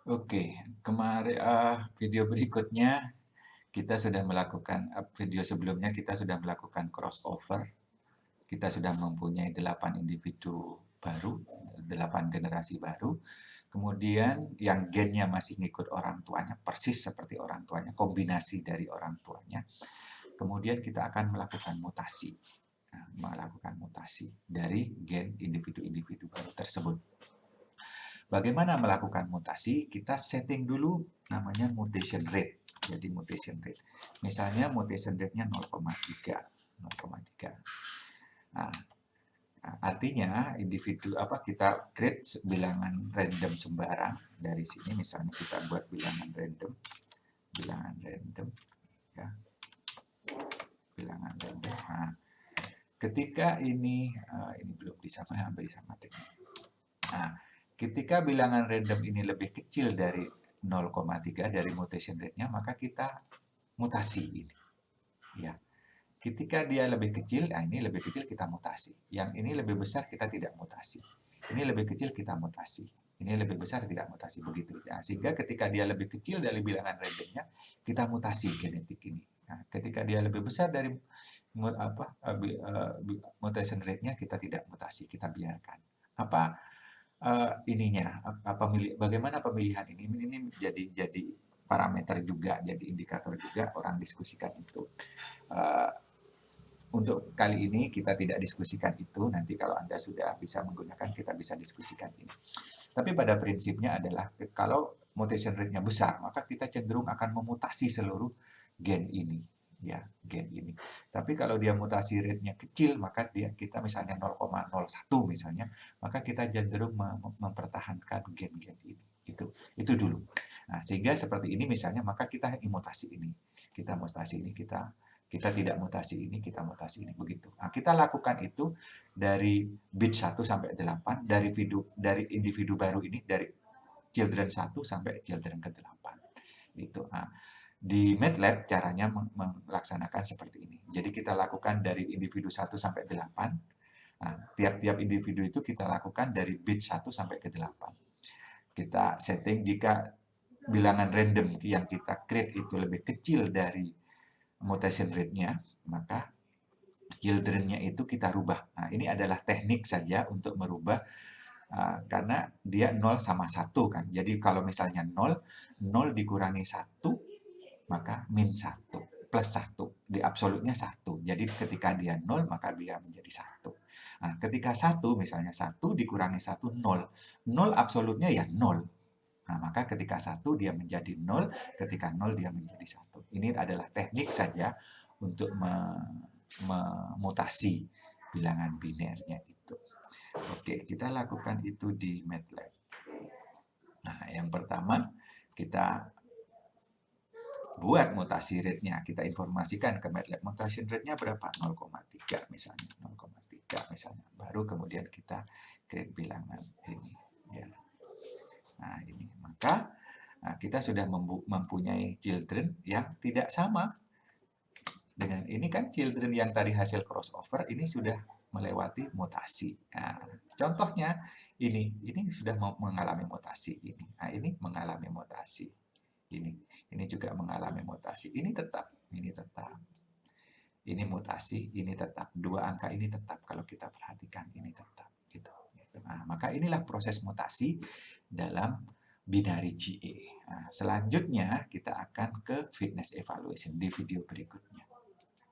Oke, kemarin video berikutnya kita sudah melakukan video sebelumnya kita sudah melakukan crossover. Kita sudah mempunyai 8 individu baru, 8 generasi baru. Kemudian yang gennya masih ngikut orang tuanya, persis seperti orang tuanya, kombinasi dari orang tuanya. Kemudian kita akan melakukan mutasi. Melakukan mutasi dari gen individu-individu baru tersebut. Bagaimana melakukan mutasi? Kita setting dulu namanya mutation rate. Jadi mutation rate. Misalnya mutation rate-nya 0,3. 0,3. Nah, artinya individu kita create bilangan random sembarang dari sini, misalnya kita buat bilangan random ya, bilangan random. Nah, ketika ini belum disamakan. Nah, ketika bilangan random ini lebih kecil dari 0,3 dari mutation rate-nya, maka kita mutasi ini. Ya. Ketika dia lebih kecil, ini lebih kecil kita mutasi. Yang ini lebih besar kita tidak mutasi. Ini lebih kecil kita mutasi. Ini lebih besar tidak mutasi, begitu. Ya, sehingga ketika dia lebih kecil dari bilangan randomnya, kita mutasi genetik ini. Nah, ketika dia lebih besar dari mutation rate-nya, kita tidak mutasi, kita biarkan. Bagaimana pemilihan ini jadi parameter juga, jadi indikator juga, orang diskusikan itu. Untuk kali ini kita tidak diskusikan itu, nanti kalau Anda sudah bisa menggunakan, kita bisa diskusikan ini. Tapi pada prinsipnya adalah kalau mutation rate-nya besar, maka kita cenderung akan memutasi seluruh gen ini. Ya, gen ini. Tapi kalau dia mutasi rate-nya kecil, maka kita misalnya 0,01 misalnya, maka kita cenderung mempertahankan gen-gen ini. Itu dulu. Nah, sehingga seperti ini misalnya, maka kita mutasi ini. Kita mutasi ini, kita tidak mutasi ini, kita mutasi ini, begitu. Nah, kita lakukan itu dari bit 1 sampai 8, dari individu baru ini, dari children 1 sampai children ke-8. Itu. Nah, di MATLAB caranya melaksanakan seperti ini. Jadi kita lakukan dari individu 1 sampai 8. Nah, tiap-tiap individu itu kita lakukan dari bit 1 sampai ke-8. Kita setting jika bilangan random yang kita create itu lebih kecil dari mutation rate-nya, maka children-nya itu kita rubah. Nah, ini adalah teknik saja untuk merubah karena dia 0 sama 1 kan. Jadi kalau misalnya 0 dikurangi 1, maka min 1 plus 1. Di absolutnya 1. Jadi ketika dia 0, maka dia menjadi 1. Nah, ketika 1, misalnya 1 dikurangi 1, 0. 0 absolutnya ya 0. Nah, maka ketika 1 dia menjadi 0, ketika 0 dia menjadi 1. Ini adalah teknik saja untuk memutasi bilangan binernya itu. Oke, kita lakukan itu di MATLAB. Nah, yang pertama kita buat mutasi rate-nya. Kita informasikan ke MATLAB. Mutation rate-nya berapa? 0,3 misalnya. 0,3 misalnya. Baru kemudian kita create bilangan ini. Ya. Nah, ini. Maka kita sudah mempunyai children yang tidak sama dengan ini kan children yang tadi hasil crossover ini sudah melewati mutasi. Nah, contohnya ini sudah mengalami mutasi ini. Nah, ini mengalami mutasi. Ini juga mengalami mutasi. Ini tetap. Ini mutasi, ini tetap. Dua angka ini tetap kalau kita perhatikan ini tetap gitu. Nah, maka inilah proses mutasi dalam binary GA. Nah, selanjutnya kita akan ke fitness evaluation di video berikutnya.